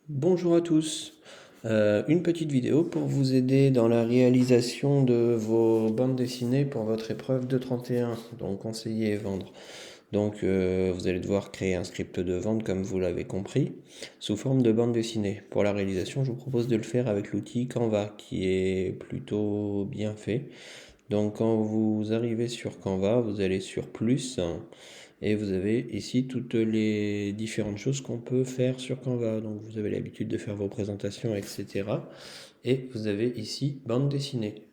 Bonjour à tous. Une petite vidéo pour vous aider dans la réalisation de vos bandes dessinées pour votre épreuve de 31, donc conseiller et vendre. Donc vous allez devoir créer un script de vente comme vous l'avez compris, sous forme de bande dessinée. Pour la réalisation, je vous propose de le faire avec l'outil Canva qui est plutôt bien fait. Donc quand vous arrivez sur Canva, vous allez sur plus et vous avez ici toutes les différentes choses qu'on peut faire sur Canva. Donc vous avez l'habitude de faire vos présentations, etc. Et vous avez ici bande dessinée.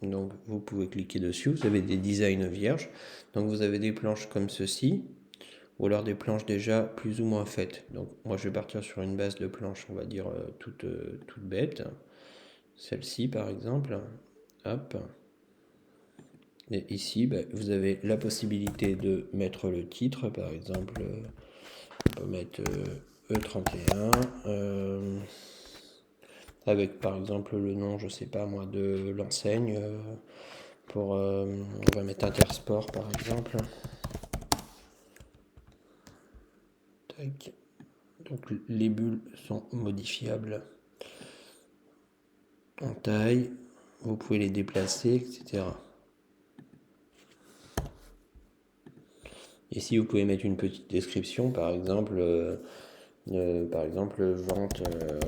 Donc vous pouvez cliquer dessus, vous avez des designs vierges. Donc vous avez des planches comme ceci, ou alors des planches déjà plus ou moins faites. Donc moi je vais partir sur une base de planches, on va dire toute bête. Celle-ci par exemple. Hop. Et ici, vous avez la possibilité de mettre le titre, par exemple, on peut mettre E31, avec par exemple le nom, je sais pas moi, de l'enseigne, on va mettre Intersport par exemple. Tac. Donc les bulles sont modifiables en taille, vous pouvez les déplacer, etc. Ici, vous pouvez mettre une petite description, par exemple, vente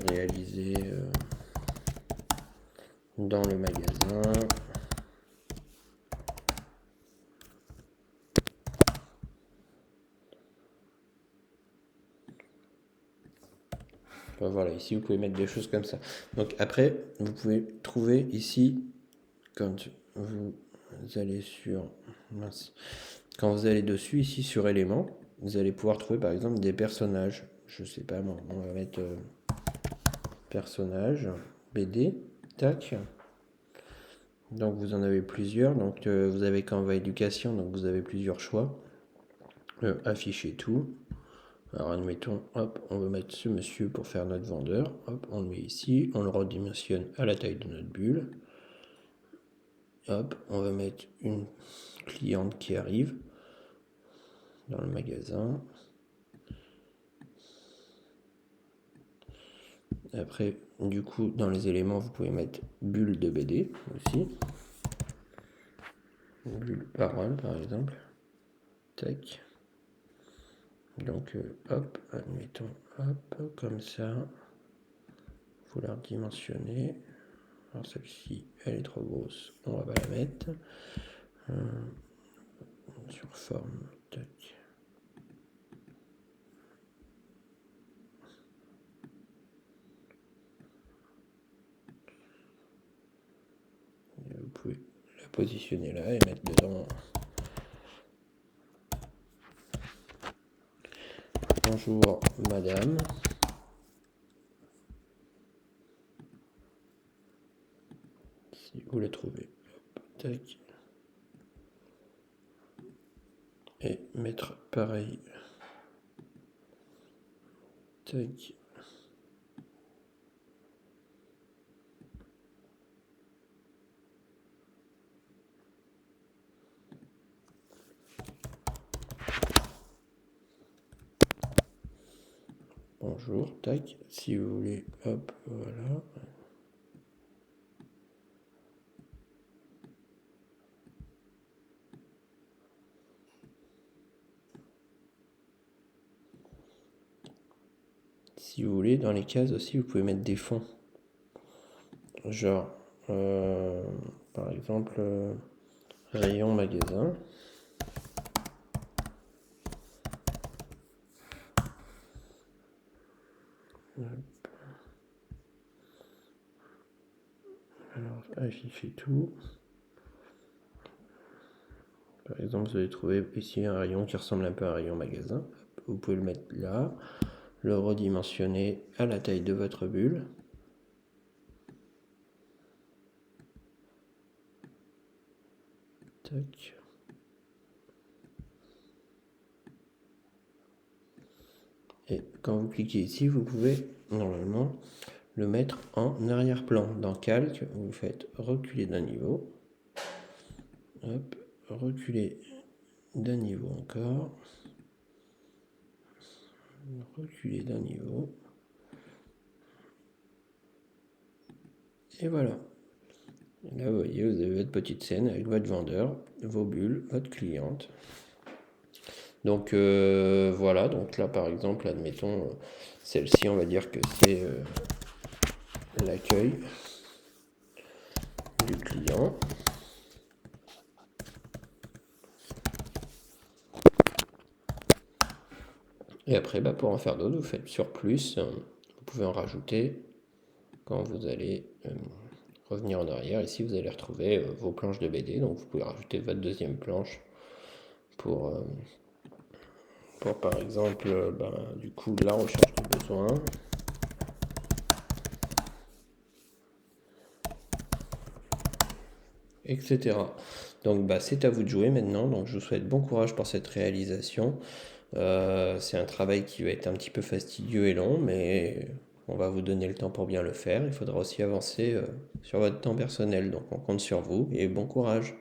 réalisée dans le magasin. Enfin, voilà, ici, vous pouvez mettre des choses comme ça. Donc après, vous pouvez trouver ici, quand vous allez sur... Mince. Quand vous allez dessus, ici sur éléments, vous allez pouvoir trouver par exemple des personnages. Je sais pas, moi, on va mettre personnage, BD, tac. Donc vous en avez plusieurs. Donc vous avez Canva éducation, donc vous avez plusieurs choix. Afficher tout. Alors admettons, hop, on va mettre ce monsieur pour faire notre vendeur. Hop, on le met ici, on le redimensionne à la taille de notre bulle. Hop, on va mettre une cliente qui arrive dans le magasin. Après, du coup, dans les éléments, vous pouvez mettre bulle de BD aussi. Bulle parole, par exemple. Tac. Donc, hop, admettons, hop, comme ça. Faut la redimensionner. Alors, celle-ci, elle est trop grosse. On va pas la mettre. Sur forme, tac. Et vous pouvez la positionner là et mettre dedans. Bonjour madame. Si vous la trouvez. Hop, tac. Et mettre pareil. Tac. Bonjour, tac. Si vous voulez, hop, voilà. Si vous voulez, dans les cases aussi, vous pouvez mettre des fonds. Genre, par exemple, rayon magasin. Alors, afficher tout. Par exemple, vous allez trouver ici un rayon qui ressemble un peu à un rayon magasin. Vous pouvez le mettre là, le redimensionner à la taille de votre bulle. Tac. Et quand vous cliquez ici, vous pouvez normalement le mettre en arrière-plan. Dans Calque, vous faites reculer d'un niveau. Hop, reculer d'un niveau encore. Reculer d'un niveau. Et voilà. Là, vous voyez, vous avez votre petite scène avec votre vendeur, vos bulles, votre cliente. Donc voilà, donc là par exemple, admettons, celle-ci, on va dire que c'est l'accueil du client. Et après, bah, pour en faire d'autres, vous faites sur plus, vous pouvez en rajouter quand vous allez revenir en arrière. Ici, vous allez retrouver vos planches de BD, donc vous pouvez rajouter votre deuxième planche pour, euh, pour par exemple, ben, du coup, la recherche de besoin, etc. Donc bah, c'est à vous de jouer maintenant, donc je vous souhaite bon courage pour cette réalisation. C'est un travail qui va être un petit peu fastidieux et long, mais on va vous donner le temps pour bien le faire. Il faudra aussi avancer sur votre temps personnel, donc on compte sur vous et bon courage.